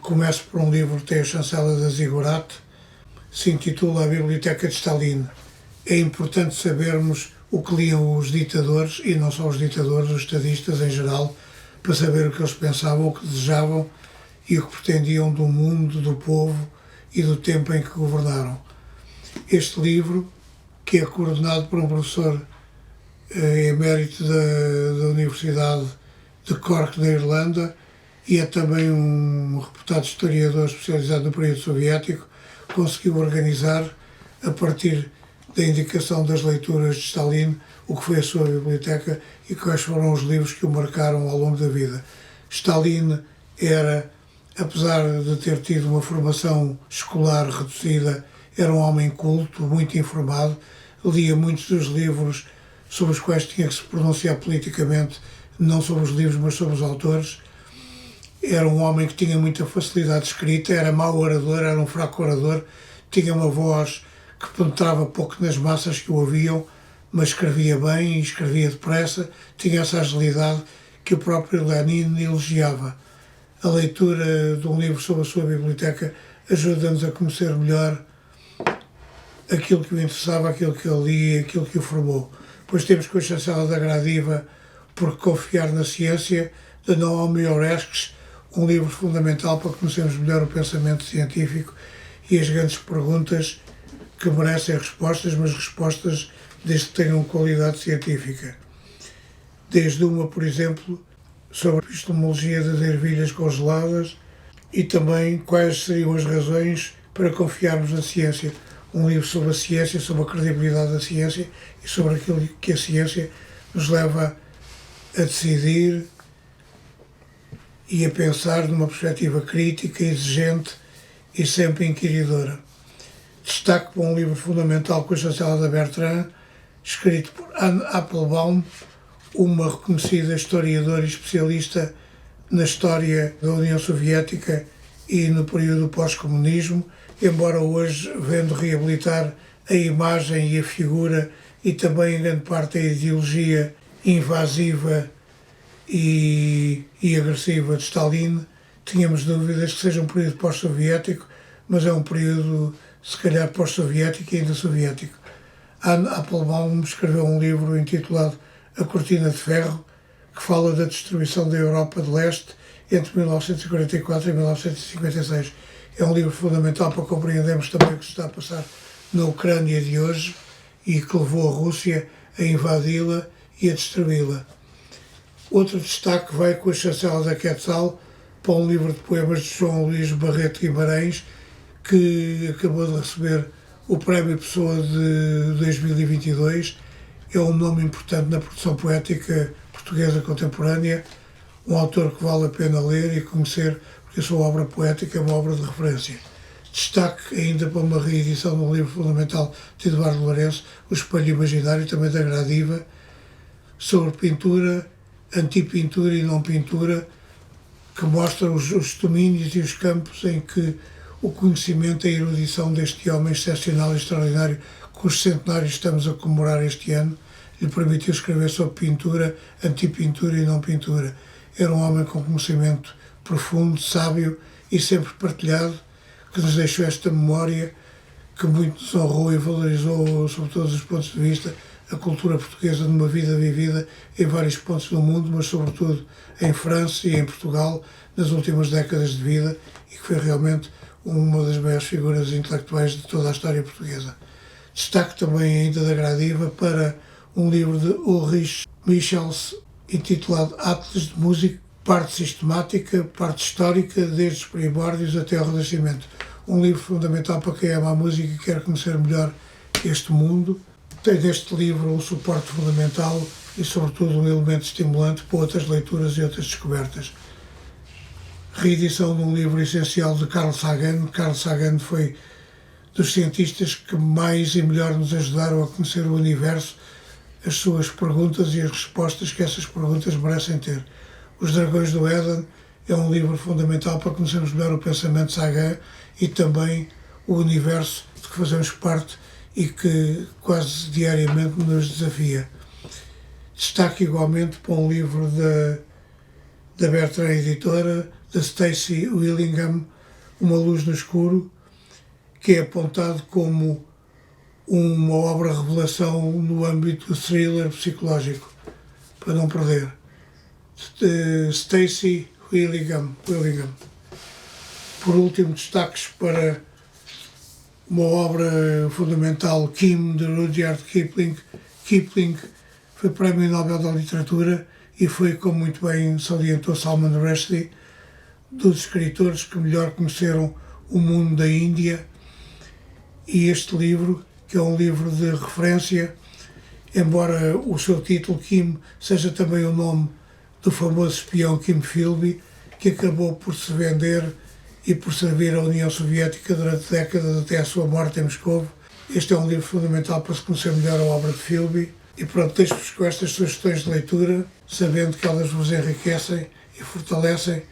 Começo por um livro que tem a chancela da Ziggurat, se intitula A Biblioteca de Stalin. É importante sabermos o que liam os ditadores, e não só os ditadores, os estadistas em geral, para saber o que eles pensavam, o que desejavam e o que pretendiam do mundo, do povo e do tempo em que governaram. Este livro, que é coordenado por um professor emérito da Universidade de Cork, na Irlanda, e é também um reputado historiador especializado no período soviético, conseguiu organizar, a partir da indicação das leituras de Stalin, o que foi a sua biblioteca e quais foram os livros que o marcaram ao longo da vida. Stalin era, apesar de ter tido uma formação escolar reduzida, era um homem culto, muito informado, lia muitos dos livros sobre os quais tinha que se pronunciar politicamente, não sobre os livros, mas sobre os autores. Era um homem que tinha muita facilidade de escrita, era mau orador, era um fraco orador, tinha uma voz que penetrava pouco nas massas que o ouviam, mas escrevia bem e escrevia depressa, tinha essa agilidade que o próprio Lenin elogiava. A leitura de um livro sobre a sua biblioteca ajuda-nos a conhecer melhor aquilo que o interessava, aquilo que ele lia, aquilo que o formou. Depois temos com a chancela da Gradiva, Por Confiar na Ciência, de Naomi Oreskes, um livro fundamental para conhecermos melhor o pensamento científico e as grandes perguntas que merecem respostas, mas respostas desde que tenham qualidade científica. Desde uma, por exemplo, sobre a epistemologia das ervilhas congeladas e também quais seriam as razões para confiarmos na ciência. Um livro sobre a ciência, sobre a credibilidade da ciência e sobre aquilo que a ciência nos leva a decidir e a pensar numa perspectiva crítica, exigente e sempre inquiridora. Destaco para um livro fundamental com a chancela da Bertrand, escrito por Anne Applebaum, uma reconhecida historiadora e especialista na história da União Soviética e no período pós-comunismo, embora hoje vendo reabilitar a imagem e a figura e também em grande parte a ideologia invasiva e agressiva de Stalin, tínhamos dúvidas que seja um período pós-soviético, mas é um período, se calhar, pós-soviético e ainda soviético. Anne Applebaum escreveu um livro intitulado A Cortina de Ferro, que fala da destruição da Europa de Leste entre 1944 e 1956. É um livro fundamental para compreendermos também o que se está a passar na Ucrânia de hoje e que levou a Rússia a invadi-la e a destruí-la. Outro destaque vai com a chancela da Quetzal para um livro de poemas de João Luís Barreto Guimarães, que acabou de receber o Prémio Pessoa de 2022. É um nome importante na produção poética portuguesa contemporânea, um autor que vale a pena ler e conhecer, porque a sua obra poética é uma obra de referência. Destaque ainda para uma reedição de um livro fundamental de Eduardo Lourenço, O Espelho Imaginário, também da Gradiva, sobre pintura, antipintura e não pintura, que mostra os domínios e os campos em que o conhecimento e a erudição deste homem excepcional e extraordinário, cujo centenário estamos a comemorar este ano, lhe permitiu escrever sobre pintura, antipintura e não pintura. Era um homem com conhecimento profundo, sábio e sempre partilhado, que nos deixou esta memória que muito nos honrou e valorizou, sob todos os pontos de vista, a cultura portuguesa numa vida vivida em vários pontos do mundo, mas sobretudo em França e em Portugal, nas últimas décadas de vida, e que foi realmente uma das maiores figuras intelectuais de toda a história portuguesa. Destaque também ainda da Gradiva para um livro de Ulrich Michels, intitulado Atlas de Música, parte sistemática, parte histórica, desde os primórdios até ao Renascimento. Um livro fundamental para quem ama a música e quer conhecer melhor este mundo. Tem neste livro um suporte fundamental e, sobretudo, um elemento estimulante para outras leituras e outras descobertas. Reedição de um livro essencial de Carl Sagan. Carl Sagan foi dos cientistas que mais e melhor nos ajudaram a conhecer o universo, as suas perguntas e as respostas que essas perguntas merecem ter. Os Dragões do Éden é um livro fundamental para conhecermos melhor o pensamento de Sagan e também o universo de que fazemos parte e que quase diariamente nos desafia. Destaque igualmente para um livro da Bertrand Editora, de Stacey Willingham, Uma Luz no Escuro, que é apontado como uma obra-revelação no âmbito do thriller psicológico, para não perder. Stacey Willingham. Por último, destaques para uma obra fundamental, Kim, de Rudyard Kipling. Kipling foi Prémio Nobel da Literatura e foi, como muito bem salientou Salman Rushdie, dos escritores que melhor conheceram o mundo da Índia. E este livro, que é um livro de referência, embora o seu título, Kim, seja também o nome do famoso espião Kim Philby, que acabou por se vender e por servir à União Soviética durante décadas até a sua morte em Moscou. Este é um livro fundamental para se conhecer melhor a obra de Philby. E pronto, deixo-vos com estas sugestões de leitura, sabendo que elas vos enriquecem e fortalecem